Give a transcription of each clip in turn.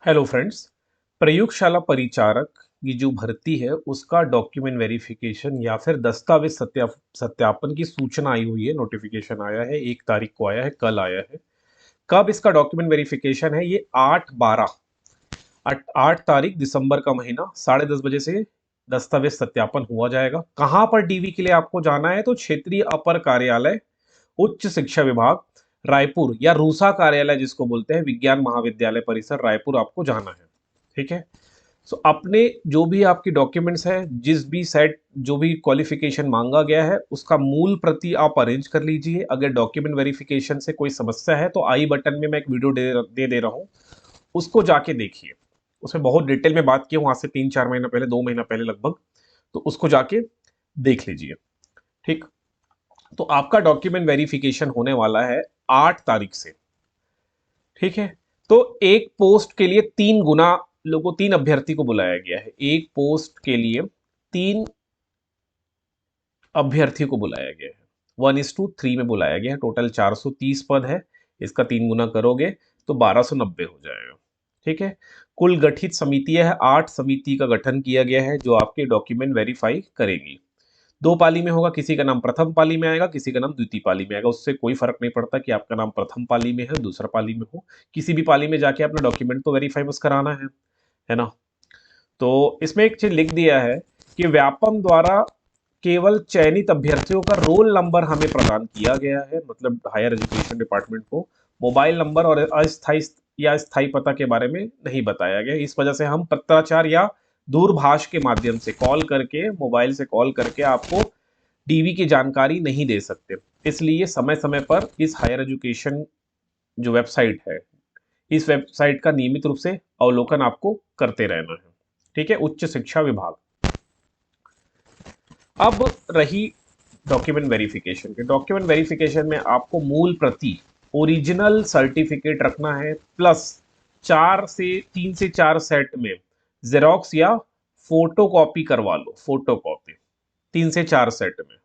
Hello friends. प्रयोगशाला परिचारक की जो भर्ती है उसका डॉक्यूमेंट वेरिफिकेशन या फिर दस्तावेज सत्यापन की सूचना आई हुई है। नोटिफिकेशन आया है, 1 तारीख को आया है, कल आया है। कब इसका डॉक्यूमेंट वेरिफिकेशन है? ये 8 तारीख दिसंबर का महीना 10:30 बजे से दस्तावेज सत्यापन हुआ जाएगा। कहाँ पर डीवी के लिए आपको जाना है? तो क्षेत्रीय अपर कार्यालय उच्च शिक्षा विभाग रायपुर या रूसा कार्यालय जिसको बोलते हैं, विज्ञान महाविद्यालय परिसर रायपुर, आपको जाना है। ठीक है। सो अपने जो भी आपकी डॉक्यूमेंट्स है, जिस भी सेट जो भी क्वालिफिकेशन मांगा गया है उसका मूल प्रति आप अरेंज कर लीजिए। अगर डॉक्यूमेंट वेरिफिकेशन से कोई समस्या है तो आई बटन में मैं एक वीडियो दे रहा हूँ, उसको जाके देखिए। उसमें बहुत डिटेल में बात की हूँ आज से 3-4 महीना पहले, 2 महीना पहले लगभग। तो उसको जाके देख लीजिए। ठीक। तो आपका डॉक्यूमेंट वेरिफिकेशन होने वाला है 8 तारीख से। ठीक है। तो एक पोस्ट के लिए 3 गुना लोगों, 3 अभ्यर्थी को बुलाया गया है। एक पोस्ट के लिए 3 अभ्यर्थी को बुलाया गया है। 1:3 में बुलाया गया है। टोटल 430 पद है। इसका 3 गुना करोगे तो 1290 हो जाएगा। ठीक है। कुल गठित समितियां है, 8 समिति का गठन किया गया है जो आपके डॉक्यूमेंट वेरीफाई करेगी। 2 पाली में होगा, किसी का नाम प्रथम पाली में आएगा, किसी का नाम द्वितीय पाली में आएगा। उससे कोई फर्क नहीं पड़ता कि आपका नाम प्रथम पाली में है, दूसरा पाली में हो। किसी भी पाली में जाके अपना डॉक्यूमेंट तो वेरीफाई बस कराना है ना। तो इसमें एक चीज लिख दिया है कि व्यापम द्वारा केवल चयनित अभ्यर्थियों का रोल नंबर हमें प्रदान किया गया है, मतलब हायर एजुकेशन डिपार्टमेंट को मोबाइल नंबर और अस्थायी या स्थायी पता के बारे में नहीं बताया गया। इस वजह से हम पत्राचार या दूरभाष के माध्यम से कॉल करके, मोबाइल से कॉल करके आपको डीवी की जानकारी नहीं दे सकते। इसलिए समय समय पर इस हायर एजुकेशन जो वेबसाइट है, इस वेबसाइट का नियमित रूप से अवलोकन आपको करते रहना है। ठीक है। उच्च शिक्षा विभाग। अब रही डॉक्यूमेंट वेरिफिकेशन के। डॉक्यूमेंट वेरिफिकेशन में आपको मूल प्रति ओरिजिनल सर्टिफिकेट रखना है, प्लस 3 से 4 सेट में जेरोक्स या फोटो कॉपी करवा लो। फोटो कॉपी 3 से 4 सेट में,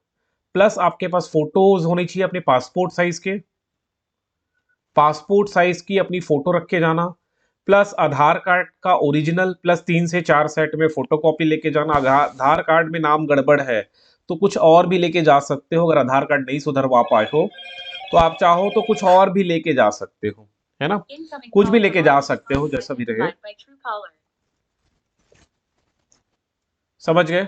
प्लस आपके पास फोटोज होनी चाहिए अपने पासपोर्ट साइज के। पासपोर्ट साइज की अपनी फोटो रख के जाना, प्लस आधार कार्ड का ओरिजिनल, प्लस 3 से 4 सेट में फोटोकॉपी लेके जाना। आधार कार्ड में नाम गड़बड़ है तो कुछ और भी लेके जा सकते हो। अगर आधार कार्ड नहीं सुधरवा पाए हो तो आप चाहो तो कुछ और भी लेके जा सकते हो, है ना। कुछ भी लेके जा सकते हो, जैसा भी रहे। समझ गए?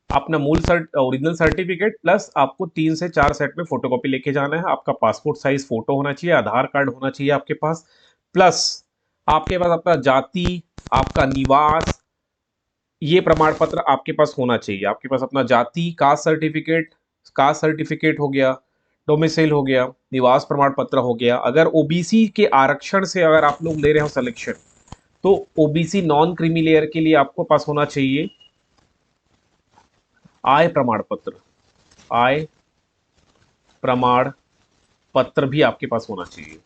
अपना मूल ओरिजिनल सर्टिफिकेट, प्लस आपको 3 से 4 सेट में फोटोकॉपी लेके जाना है। आपका पासपोर्ट साइज फोटो होना चाहिए, आधार कार्ड होना चाहिए आपके पास, प्लस आपके पास अपना जाति, आपका निवास, ये प्रमाण पत्र आपके पास होना चाहिए। आपके पास अपना जाति, कास्ट सर्टिफिकेट हो गया, डोमिसाइल हो गया, निवास प्रमाण पत्र हो गया। अगर ओबीसी के आरक्षण से अगर आप लोग ले रहे हो सिलेक्शन, तो ओबीसी नॉन क्रीमी लेयर के लिए आपको पास होना चाहिए आय प्रमाण पत्र। आय प्रमाण पत्र भी आपके पास होना चाहिए।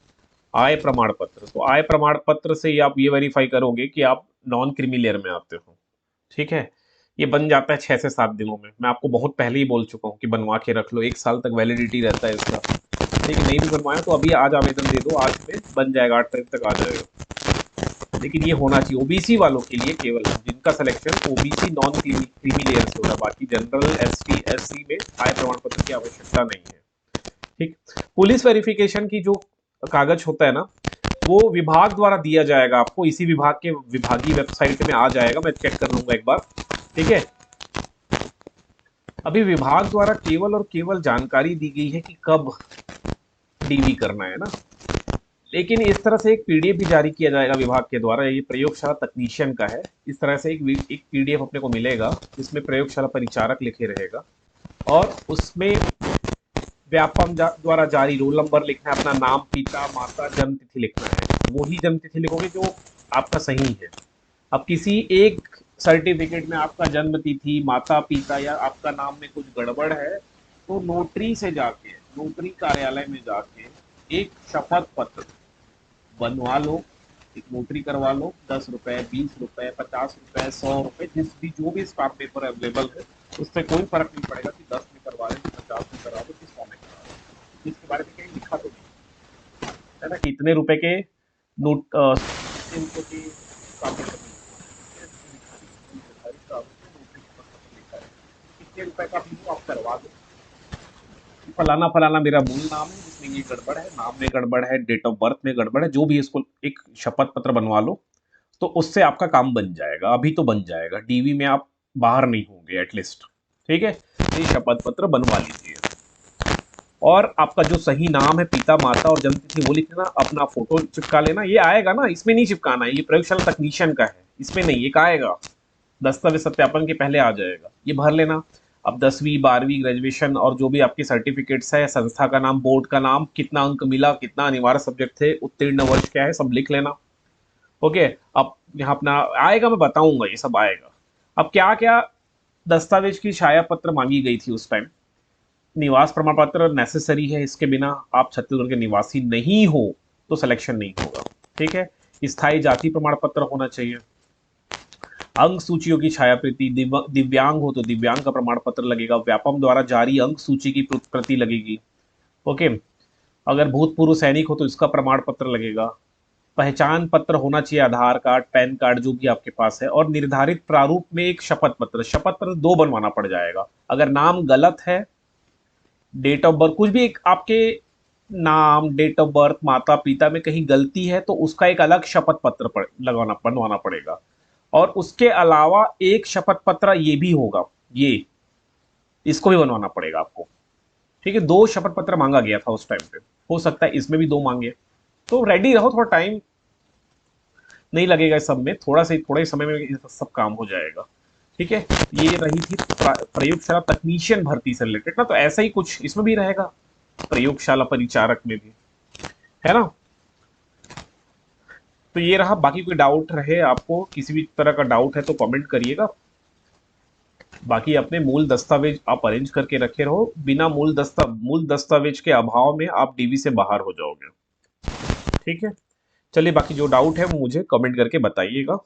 आय प्रमाण पत्र, तो आय प्रमाण पत्र से ही आप ये वेरीफाई करोगे कि आप नॉन क्रीमी लेयर में आते हो। ठीक है। ये बन जाता है 6 से 7 दिनों में। मैं आपको बहुत पहले ही बोल चुका हूँ कि बनवा के रख लो, 1 साल तक वैलिडिटी रहता है इसका। लेकिन नहीं भी बनवाया तो अभी आज आवेदन दे दो, आज में बन जाएगा, 8 तारीख तक आ जाएगा। लेकिन ये होना चाहिए ओबीसी वालों के लिए, केवल जिनका selection OBC non creamy layer से हो रहा है। बाकी जनरल, एसटी, एससी में आय प्रमाण पत्र की आवश्यकता नहीं है। ठीक। पुलिस वेरिफिकेशन की जो कागज होता है ना, वो विभाग द्वारा दिया जाएगा आपको। इसी विभाग के विभागीय वेबसाइट में आ जाएगा, मैं चेक कर लूंगा एक बार। ठीक है। अभी विभाग द्वारा केवल और केवल जानकारी दी गई है कि कब डीवी करना है ना, लेकिन इस तरह से एक पीडीएफ भी जारी किया जाएगा विभाग के द्वारा। ये प्रयोगशाला तकनीशियन का है। इस तरह से एक पीडीएफ अपने को मिलेगा जिसमें प्रयोगशाला परिचारक लिखे रहेगा, और उसमें व्यापम द्वारा जारी रोल नंबर लिखना है, अपना नाम, पिता माता, जन्म तिथि लिखना है। वही जन्म तिथि लिखोगे जो आपका सही है। अब किसी एक सर्टिफिकेट में आपका जन्म तिथि, माता पिता या आपका नाम में कुछ गड़बड़ है, तो नोटरी से जाके, नोटरी कार्यालय में जाके एक शपथ पत्र बनवा लो, एक नोटरी करवा लो। 10 रुपए, 20 रुपए, 50 रुपए, 100 रुपए, जो भी स्टाम्प पेपर अवेलेबल है, उससे कोई फर्क नहीं पड़ेगा कि 10 में करवा रहे, 50 में करा दो, कि 100 में करा दो। इसके बारे में कहीं लिखा तो नहीं है ना कि इतने रुपए के नोट, इतने रुपए के सामने से निर्धारित प्रारूप में नौकरी का पत्र लिखा है, कितने रुपए का भी हो आप करवा दो, फलाना फलाना मेरा मूल नाम है जिसमें ये गड़बड़ है, नाम में गड़बड़ है, डेट ऑफ बर्थ में गड़बड़ है, जो भी है इसको एक शपथ पत्र बनवा लो, तो उससे आपका काम बन जाएगा। अभी तो बन जाएगा, डीवी में आप बाहर नहीं होंगे एटलीस्ट। ठीक है, तो ये शपथ पत्र बनवा लीजिए। और आपका जो सही नाम है, पिता माता और जन्म तिथि वो लिख लेना, अपना फोटो चिपका लेना। ये आएगा ना, इसमें नहीं चिपकाना है, ये प्रयोगशाला तकनीशियन का है, इसमें नहीं, एक आएगा दस्तावेज सत्यापन के पहले आ जाएगा, ये भर लेना। अब 10वीं 12वीं ग्रेजुएशन और जो भी आपके सर्टिफिकेट्स है, संस्था का नाम, बोर्ड का नाम, कितना अंक मिला, कितना अनिवार्य सब्जेक्ट थे, उत्तीर्ण वर्ष क्या है, सब लिख लेना। ओके, अब यहाँ अपना आएगा, मैं बताऊंगा ये सब आएगा। अब क्या क्या दस्तावेज की छाया पत्र मांगी गई थी उस टाइम। निवास प्रमाण पत्र नेसेसरी है, इसके बिना आप छत्तीसगढ़ के निवासी नहीं हो तो सिलेक्शन नहीं होगा। ठीक है, स्थायी जाति प्रमाण पत्र होना चाहिए, अंक सूचियों की छायाप्रति, दिव्यांग हो तो दिव्यांग का प्रमाण पत्र लगेगा, व्यापम द्वारा जारी अंक सूची की प्रति लगेगी। ओके, अगर भूतपूर्व सैनिक हो तो इसका प्रमाण पत्र लगेगा, पहचान पत्र होना चाहिए, आधार कार्ड, पैन कार्ड जो भी आपके पास है, और निर्धारित प्रारूप में एक शपथ पत्र। शपथ पत्र 2 बनवाना पड़ जाएगा, अगर नाम गलत है, डेट ऑफ बर्थ कुछ भी एक आपके नाम, डेट ऑफ बर्थ, माता पिता में कहीं गलती है तो उसका एक अलग शपथ पत्र बनवाना पड़ेगा। और उसके अलावा एक शपथ पत्र ये भी होगा, ये इसको भी बनवाना पड़ेगा आपको। ठीक है, 2 शपथ पत्र मांगा गया था उस टाइम पे, हो सकता है इसमें भी 2 मांगे, तो रेडी रहो, थोड़ा टाइम नहीं लगेगा इस सब में, थोड़ा ही समय में सब काम हो जाएगा। ठीक है, ये रही थी प्रयोगशाला तकनीशियन भर्ती से रिलेटेड ना, तो ऐसा ही कुछ इसमें भी रहेगा, प्रयोगशाला परिचारक में भी, है ना। तो ये रहा, बाकी कोई डाउट रहे आपको, किसी भी तरह का डाउट है तो कमेंट करिएगा। बाकी अपने मूल दस्तावेज आप अरेंज करके रखे रहो, बिना मूल दस्तावेज के अभाव में आप डीवी से बाहर हो जाओगे। ठीक है, चलिए बाकी जो डाउट है वो मुझे कमेंट करके बताइएगा।